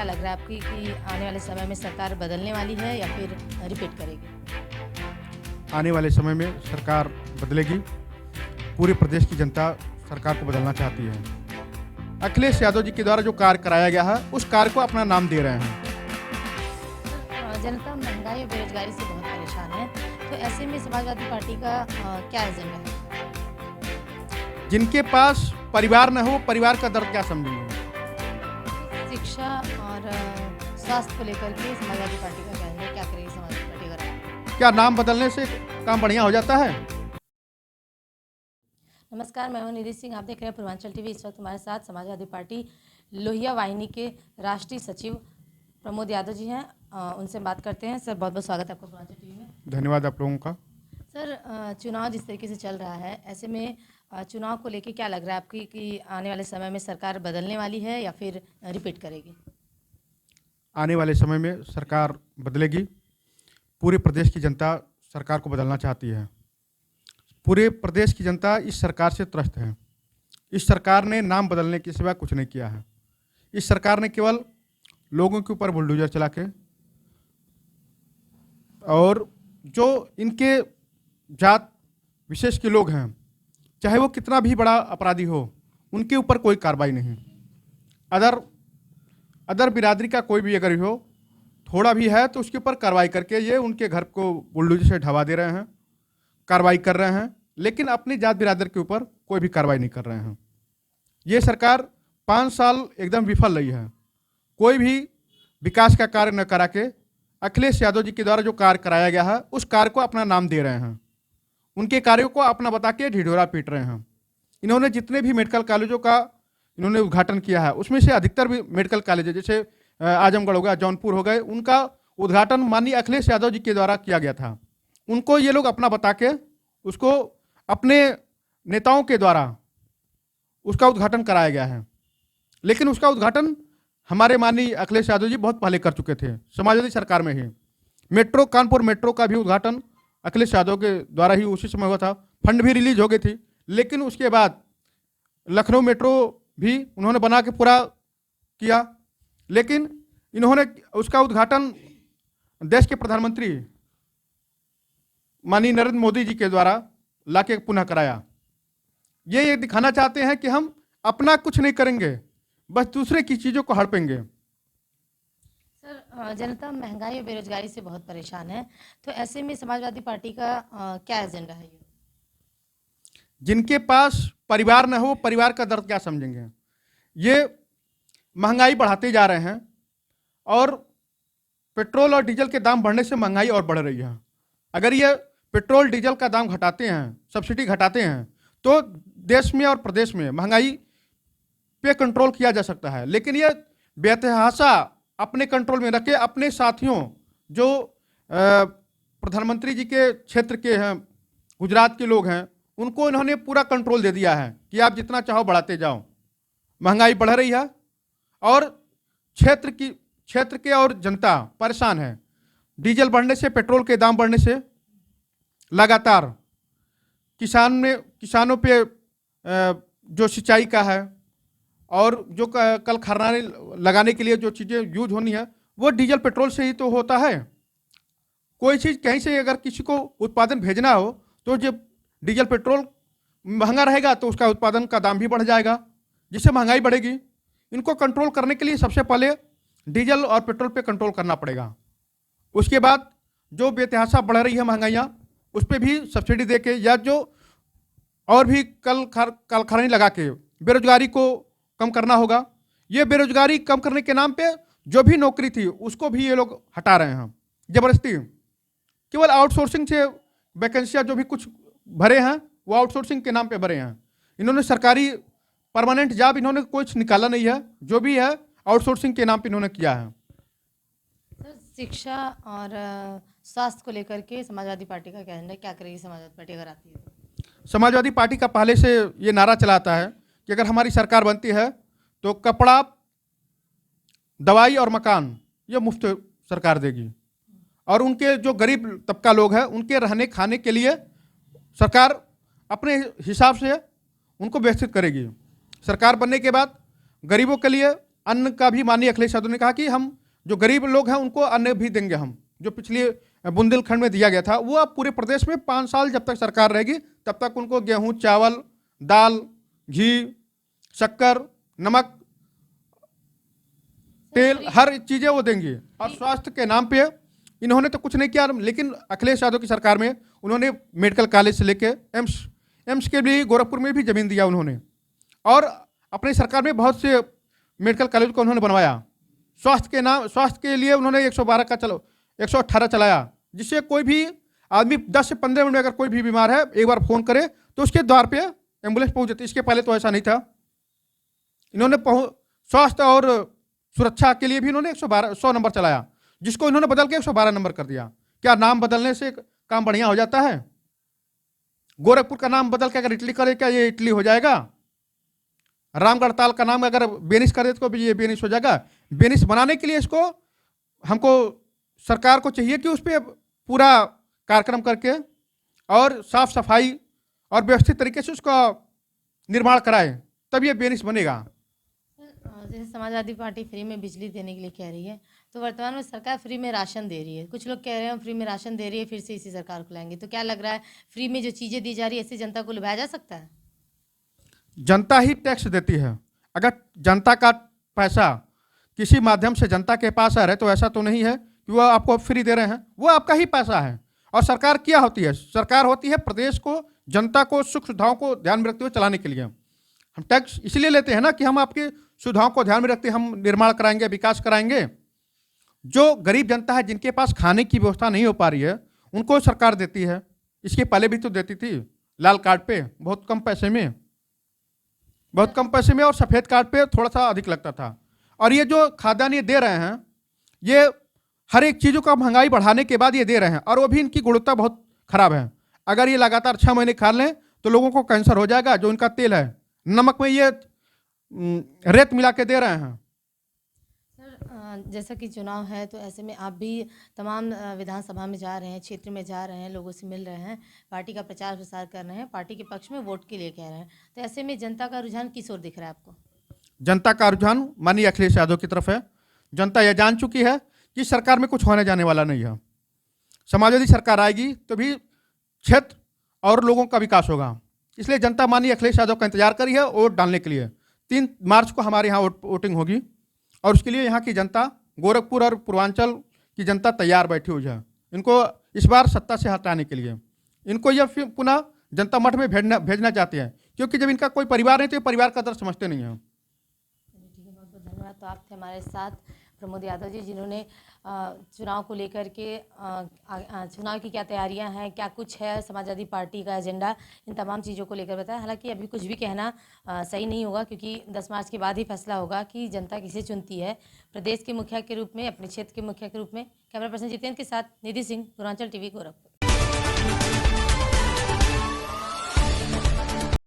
लग रहा है आपकी कि आने वाले समय में सरकार बदलने वाली है या फिर रिपीट करेगी? आने वाले समय में सरकार बदलेगी। पूरे प्रदेश की जनता सरकार को बदलना चाहती है। अखिलेश यादव जी के द्वारा जो कार्य कराया गया है उस कार्य को अपना नाम दे रहे हैं। जनता महंगाई और बेरोजगारी से बहुत परेशान है, तो ऐसे में समाजवादी पार्टी का क्या एजेंडा है? जिनके पास परिवार न हो परिवार का दर्द क्या समझेंगे। शिक्षा और स्वास्थ्य को लेकर के समाजवादी पार्टी का कहना है, क्या करेगी समाजवादी पार्टी अगर? क्या नाम बदलने से काम बढ़िया हो जाता है? नमस्कार, मैं हूं निधि सिंह। आप देख रहे हैं पूर्वांचल टीवी। इस वक्त हमारे साथ समाजवादी पार्टी लोहिया वाहिनी के राष्ट्रीय सचिव प्रमोद यादव जी हैं। उनसे बात करते हैं। सर, बहुत बहुत स्वागत है आपका पूर्वांचल टीवी में। धन्यवाद आप लोगों का। सर, चुनाव जिस तरीके से चल रहा है, ऐसे में चुनाव को लेके क्या लग रहा है आपकी कि आने वाले समय में सरकार बदलने वाली है या फिर रिपीट करेगी? आने वाले समय में सरकार बदलेगी। पूरे प्रदेश की जनता सरकार को बदलना चाहती है। पूरे प्रदेश की जनता इस सरकार से त्रस्त है। इस सरकार ने नाम बदलने के सिवा कुछ नहीं किया है। इस सरकार ने केवल लोगों के ऊपर बुलडोजर चला के और जो इनके जात विशेष के लोग हैं, चाहे वो कितना भी बड़ा अपराधी हो, उनके ऊपर कोई कार्रवाई नहीं। अदर बिरादरी का कोई भी अगर हो, थोड़ा भी है तो उसके ऊपर कार्रवाई करके ये उनके घर को बुलडोजर से ढवा दे रहे हैं, कार्रवाई कर रहे हैं, लेकिन अपनी जात बिरादर के ऊपर कोई भी कार्रवाई नहीं कर रहे हैं। ये सरकार 5 साल एकदम विफल रही है। कोई भी विकास का कार्य न करा के अखिलेश यादव जी के द्वारा जो कार्य कराया गया है उस कार्य को अपना नाम दे रहे हैं। उनके कार्यों को अपना बता के ढिढोरा पीट रहे हैं। इन्होंने जितने भी मेडिकल कॉलेजों का इन्होंने उद्घाटन किया है उसमें से अधिकतर भी मेडिकल कॉलेज जैसे आजमगढ़ हो गया, जौनपुर हो गए, उनका उद्घाटन माननीय अखिलेश यादव जी के द्वारा किया गया था। उनको ये लोग अपना बता के उसको अपने नेताओं के द्वारा उसका उद्घाटन कराया गया है। लेकिन उसका उद्घाटन हमारे माननीय अखिलेश यादव जी बहुत पहले कर चुके थे, समाजवादी सरकार में ही। मेट्रो, कानपुर मेट्रो का भी उद्घाटन अखिलेश यादव के द्वारा ही उसी समय हुआ था। फंड भी रिलीज हो गई थी। लेकिन उसके बाद लखनऊ मेट्रो भी उन्होंने बना के पूरा किया। लेकिन इन्होंने उसका उद्घाटन देश के प्रधानमंत्री माननीय नरेंद्र मोदी जी के द्वारा लाके पुनः कराया। ये दिखाना चाहते हैं कि हम अपना कुछ नहीं करेंगे, बस दूसरे की चीज़ों को हड़पेंगे। सर, जनता महंगाई और बेरोजगारी से बहुत परेशान है, तो ऐसे में समाजवादी पार्टी का क्या एजेंडा है? जिनके पास परिवार न हो परिवार का दर्द क्या समझेंगे। ये महंगाई बढ़ाते जा रहे हैं और पेट्रोल और डीजल के दाम बढ़ने से महंगाई और बढ़ रही है। अगर ये पेट्रोल डीजल का दाम घटाते हैं, सब्सिडी घटाते हैं, तो देश में और प्रदेश में महंगाई पे कंट्रोल किया जा सकता है। लेकिन ये बेतहाशा अपने कंट्रोल में रखे अपने साथियों जो प्रधानमंत्री जी के क्षेत्र के हैं, गुजरात के लोग हैं, उनको इन्होंने पूरा कंट्रोल दे दिया है कि आप जितना चाहो बढ़ाते जाओ। महंगाई बढ़ रही है और क्षेत्र के और जनता परेशान है। डीजल बढ़ने से, पेट्रोल के दाम बढ़ने से लगातार किसानों पे जो सिंचाई का है और जो कल खरनाने लगाने के लिए जो चीज़ें यूज होनी है वो डीजल पेट्रोल से ही तो होता है। कोई चीज़ कहीं से अगर किसी को उत्पादन भेजना हो तो जब डीजल पेट्रोल महंगा रहेगा तो उसका उत्पादन का दाम भी बढ़ जाएगा, जिससे महंगाई बढ़ेगी। इनको कंट्रोल करने के लिए सबसे पहले डीजल और पेट्रोल पे कंट्रोल करना पड़ेगा। उसके बाद जो बेतहाशा बढ़ रही है महंगाइयाँ, उस पर भी सब्सिडी दे के या जो और भी कल खरानी लगा के बेरोजगारी को कम करना होगा। ये बेरोजगारी कम करने के नाम पे जो भी नौकरी थी उसको भी ये लोग हटा रहे हैं जबरदस्ती। केवल आउटसोर्सिंग से वैकेंसियाँ जो भी कुछ भरे हैं वो आउटसोर्सिंग के नाम पे भरे हैं। इन्होंने सरकारी परमानेंट जॉब इन्होंने कुछ निकाला नहीं है, जो भी है आउटसोर्सिंग के नाम पे इन्होंने किया है। सर, शिक्षा और स्वास्थ्य को लेकर के समाजवादी पार्टी का कहना है, क्या करेगी समाजवादी पार्टी अगर आती है तो? समाजवादी पार्टी का पहले से ये नारा चलाता है कि अगर हमारी सरकार बनती है तो कपड़ा, दवाई और मकान ये मुफ्त सरकार देगी और उनके जो गरीब तबका लोग हैं उनके रहने खाने के लिए सरकार अपने हिसाब से उनको व्यवस्थित करेगी। सरकार बनने के बाद गरीबों के लिए अन्न का भी माननीय अखिलेश यादव ने कहा कि हम जो गरीब लोग हैं उनको अन्न भी देंगे हम, जो पिछले बुंदेलखंड में दिया गया था वो अब पूरे प्रदेश में 5 साल जब तक सरकार रहेगी तब तक उनको गेहूं, चावल, दाल, घी, शक्कर, नमक, तेल, हर चीज़ें वो देंगे। और स्वास्थ्य के नाम पे इन्होंने तो कुछ नहीं किया, लेकिन अखिलेश यादव की सरकार में उन्होंने मेडिकल कॉलेज से लेके एम्स के लिए गोरखपुर में भी ज़मीन दिया उन्होंने, और अपनी सरकार में बहुत से मेडिकल कॉलेज को उन्होंने बनवाया। स्वास्थ्य के लिए उन्होंने 112 का 118 चलाया, जिससे कोई भी आदमी 10 से 15 मिनट में अगर कोई भी बीमार है एक बार फ़ोन करे तो उसके द्वार पे एम्बुलेंस पहुंच जाती। इसके पहले तो ऐसा नहीं था। इन्होंने स्वास्थ्य और सुरक्षा के लिए भी इन्होंने 100 नंबर चलाया, जिसको इन्होंने बदल के 112 नंबर कर दिया। क्या नाम बदलने से काम बढ़िया हो जाता है? गोरखपुर का नाम बदल के अगर इटली करे, क्या ये इटली हो जाएगा? रामगढ़ ताल का नाम अगर बेनिस कर दे तो भी ये बेनिस हो जाएगा? बेनिस बनाने के लिए हमको सरकार को चाहिए कि उस पर पूरा कार्यक्रम करके और साफ सफाई और व्यवस्थित तरीके से उसका निर्माण कराए, तब ये बेनिस बनेगा। जैसे समाजवादी पार्टी फ्री में बिजली देने के लिए कह रही है, तो वर्तमान में सरकार फ्री में राशन दे रही है। कुछ लोग कह रहे हैं फ्री में राशन दे रही है, फिर से इसी सरकार को लाएंगे। तो क्या लग रहा है, फ्री में जो चीज़ें दी जा रही है, ऐसे जनता को लुभाया जा सकता है? जनता ही टैक्स देती है। अगर जनता का पैसा किसी माध्यम से जनता के पास आ रहा है तो ऐसा तो नहीं है कि वो आपको फ्री दे रहे हैं, वो आपका ही पैसा है। और सरकार क्या होती है? सरकार होती है प्रदेश को, जनता को, सुख सुविधाओं को ध्यान में रखते हुए चलाने के लिए। हम टैक्स इसलिए लेते हैं ना कि हम आपकी सुविधाओं को ध्यान में रखते हम निर्माण कराएंगे, विकास कराएंगे। जो गरीब जनता है, जिनके पास खाने की व्यवस्था नहीं हो पा रही है, उनको सरकार देती है। इसके पहले भी तो देती थी, लाल कार्ड पे बहुत कम पैसे में और सफ़ेद कार्ड पे थोड़ा सा अधिक लगता था। और ये जो खाद्यान्न ये दे रहे हैं, ये हर एक चीज़ों का महंगाई बढ़ाने के बाद ये दे रहे हैं, और वो भी इनकी गुणवत्ता बहुत खराब है। अगर ये लगातार 6 महीने खा लें तो लोगों को कैंसर हो जाएगा। जो इनका तेल है, नमक में ये रेत मिला के दे रहे हैं। सर, जैसा कि चुनाव है तो ऐसे में आप भी तमाम विधानसभा में जा रहे हैं, क्षेत्र में जा रहे हैं, लोगों से मिल रहे हैं, पार्टी का प्रचार प्रसार कर रहे हैं, पार्टी के पक्ष में वोट के लिए कह रहे हैं। तो ऐसे में जनता का रुझान किस ओर दिख रहा है आपको? जनता का रुझान माननीय अखिलेश यादव की तरफ है। जनता यह जान चुकी है कि सरकार में कुछ होने जाने वाला नहीं है। समाजवादी सरकार आएगी तो भी क्षेत्र और लोगों का विकास होगा। इसलिए जनता माननीय अखिलेश यादव का इंतजार कर रही है वोट डालने के लिए। 3 मार्च को हमारे यहाँ वोटिंग होगी, और उसके लिए यहाँ की जनता, गोरखपुर और पूर्वांचल की जनता तैयार बैठी हुई है इनको इस बार सत्ता से हटाने के लिए। इनको यह फिर पुनः जनता मठ में भेजना चाहते हैं, क्योंकि जब इनका कोई परिवार नहीं तो ये परिवार का दर्द समझते नहीं हैं। ठीक है, बहुत बहुत धन्यवाद। तो आप थे हमारे साथ प्रमोद यादव जी, जिन्होंने चुनाव को लेकर के चुनाव की क्या तैयारियां हैं, क्या कुछ है समाजवादी पार्टी का एजेंडा, इन तमाम चीज़ों को लेकर बताया। हालांकि अभी कुछ भी कहना सही नहीं होगा, क्योंकि 10 मार्च के बाद ही फैसला होगा कि जनता किसे चुनती है प्रदेश के मुखिया के रूप में, अपने क्षेत्र के मुखिया के रूप में। कैमरा पर्सन जितेंद्र के साथ निधि सिंह, पूर्वांचल टीवी, गोरखपुर।